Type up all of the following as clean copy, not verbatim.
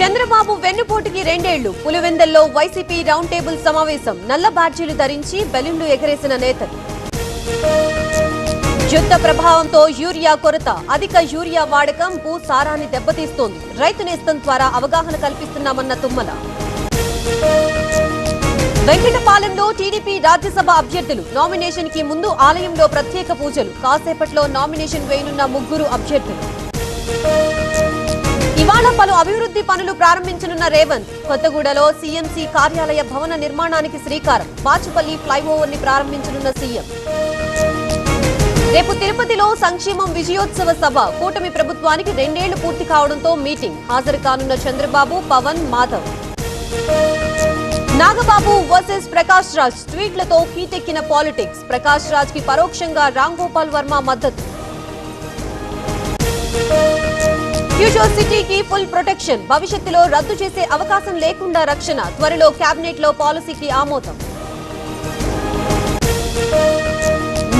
చంద్రబాబు వెన్నుపోటుకి 2 ఏళ్లు. పులివెందల్లో YCP round table సమావేశం. నల్ల బ్యాడ్జీలు ధరించి బెలూన్లు ఎగరేసిన నేతలు. యుద్ధ ప్రభావంతో యూరియా కొరత. అధిక యూరియా వాడకం భూసారాన్ని దెబ్బతీస్తోంది. రైతు నేస్తం ద్వారా అవగాహన కల్పిస్తున్నామన్న తుమ్మల. వెంకటపాలెంలో టీడీపీ రాజ్యసభ అభ్యర్థులు. నామినేషన్ కి ముందు ఆలయంలో ప్రత్యేక పూజలు. కాసేపట్లో నామినేషన్ వేయనున్న 3 అభ్యర్థులు. ఇవాళ పలు అభివృద్ధి పనులు ప్రారంభించనున్న రేవంత్. కొత్తగూడలో సీఎంసీ కార్యాలయ భవన నిర్మాణానికి శ్రీకారం. బాచుపల్లి ఫ్లైఓవర్ ని ప్రారంభించనున్న సీఎం. రేపు తిరుపతిలో సంక్షేమం విజయోత్సవ సభ. కూటమి ప్రభుత్వానికి 2 ఏళ్లు పూర్తి కావడంతో మీటింగ్. హాజరు కానున్న చంద్రబాబు, పవన్, మాధవ్. నాగబాబు వర్సెస్ ప్రకాష్ రాజ్. ట్వీట్లతో హీటెక్కిన పాలిటిక్స్. ప్రకాష్ రాజ్ కి పరోక్షంగా రామ్ గోపాల్ వర్మ మద్దతు. ఫ్యూచర్ సిటీకి ఫుల్ ప్రొటెక్షన్. భవిష్యత్తులో రద్దు చేసే అవకాశం లేకుండా రక్షణ. త్వరలో కేబినెట్ లో పాలసీకి ఆమోదం.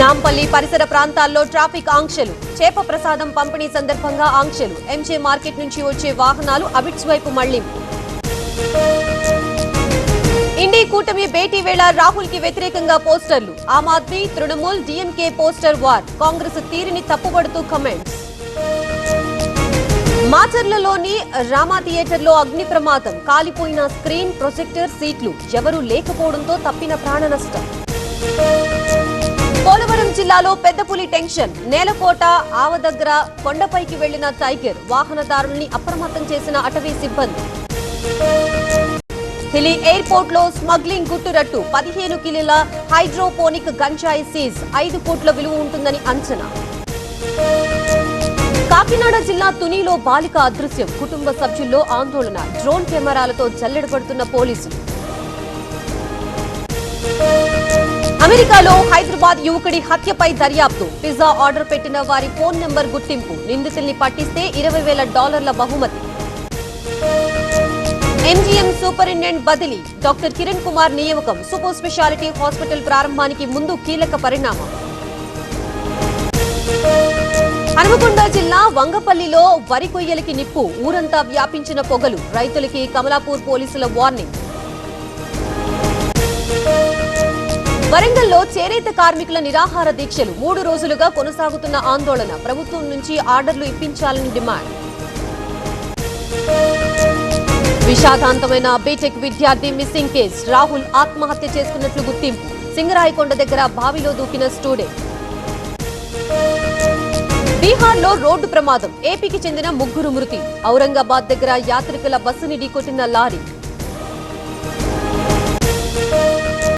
నాంపల్లి పరిసర ప్రాంతాల్లో ట్రాఫిక్ ఆంక్షలు. చేప ప్రసాదం పంపిణీ సందర్భంగా ఆంక్షలు. ఎంజే మార్కెట్ నుంచి వచ్చే వాహనాలు అబిట్స్ వైపు మళ్లింపు. ఇండి కూటమి భేటీ వేళ రాహుల్ కి వ్యతిరేకంగా పోస్టర్లు. Aam Aadmi, Trinamool, DMK poster war. Congress తీరుని తప్పుపడుతూ కమెంట్స్. మాచర్లలోని రామా థియేటర్లో అగ్ని ప్రమాదం. కాలిపోయిన స్క్రీన్, ప్రొజెక్టర్, సీట్లు. ఎవరూ లేకపోవడంతో తప్పిన ప్రాణ నష్టం. పోలవరం జిల్లాలో పెద్ద పులి టెన్షన్. నేలకోట ఆవ దగ్గర కొండపైకి వెళ్లిన టైగర్. వాహనదారుల్ని అప్రమత్తం చేసిన అటవీ సిబ్బంది. ఢిల్లీ ఎయిర్పోర్ట్ లో స్మగ్లింగ్ గుట్టురట్టు. 15 కిలోల హైడ్రోపోనిక్ గంజాయి సీజ్. 5 కోట్ల విలువ ఉంటుందని అంచనా. కాకినాడ జిల్లా తునిలో బాలిక అదృశ్యం. కుటుంబ సభ్యుల్లో ఆందోళన. డ్రోన్ కెమెరాలతో జల్లెడపడుతున్న పోలీసులు. అమెరికాలో హైదరాబాద్ యువకుడి హత్యపై దర్యాప్తు. పిజ్జా ఆర్డర్ పెట్టిన వారి ఫోన్ నెంబర్ గుర్తింపు. నిందితుల్ని పట్టిస్తే $20,000 బహుమతి. ఎంజీఎం సూపరింటెండెంట్ బదిలీ. డాక్టర్ కిరణ్ కుమార్ నియామకం. సూపర్ స్పెషాలిటీ హాస్పిటల్ ప్రారంభానికి ముందు కీలక పరిణామం. హనుమకొండ జిల్లా వంగపల్లిలో వరి కొయ్యలకి నిప్పు. ఊరంతా వ్యాపించిన పొగలు. రైతులకి కమలాపూర్ పోలీసుల వార్నింగ్. వరంగల్లో చేనేత కార్మికుల నిరాహార దీక్షలు. 3 రోజులుగా కొనసాగుతున్న ఆందోళన. ప్రభుత్వం నుంచి ఆర్డర్లు ఇప్పించాలని డిమాండ్. విషాదాంతమైన బీటెక్ విద్యార్థి మిస్సింగ్ కేసు. రాహుల్ ఆత్మహత్య చేసుకున్నట్లు గుర్తింపు. సింగరాయకొండ దగ్గర బావిలో దూకిన స్టూడెంట్. బీహార్లో రోడ్డు ప్రమాదం. ఏపీకి చెందిన 3 మృతి. ఔరంగాబాద్ దగ్గర యాత్రికుల బస్సుని ఢీకొట్టిన లారీ.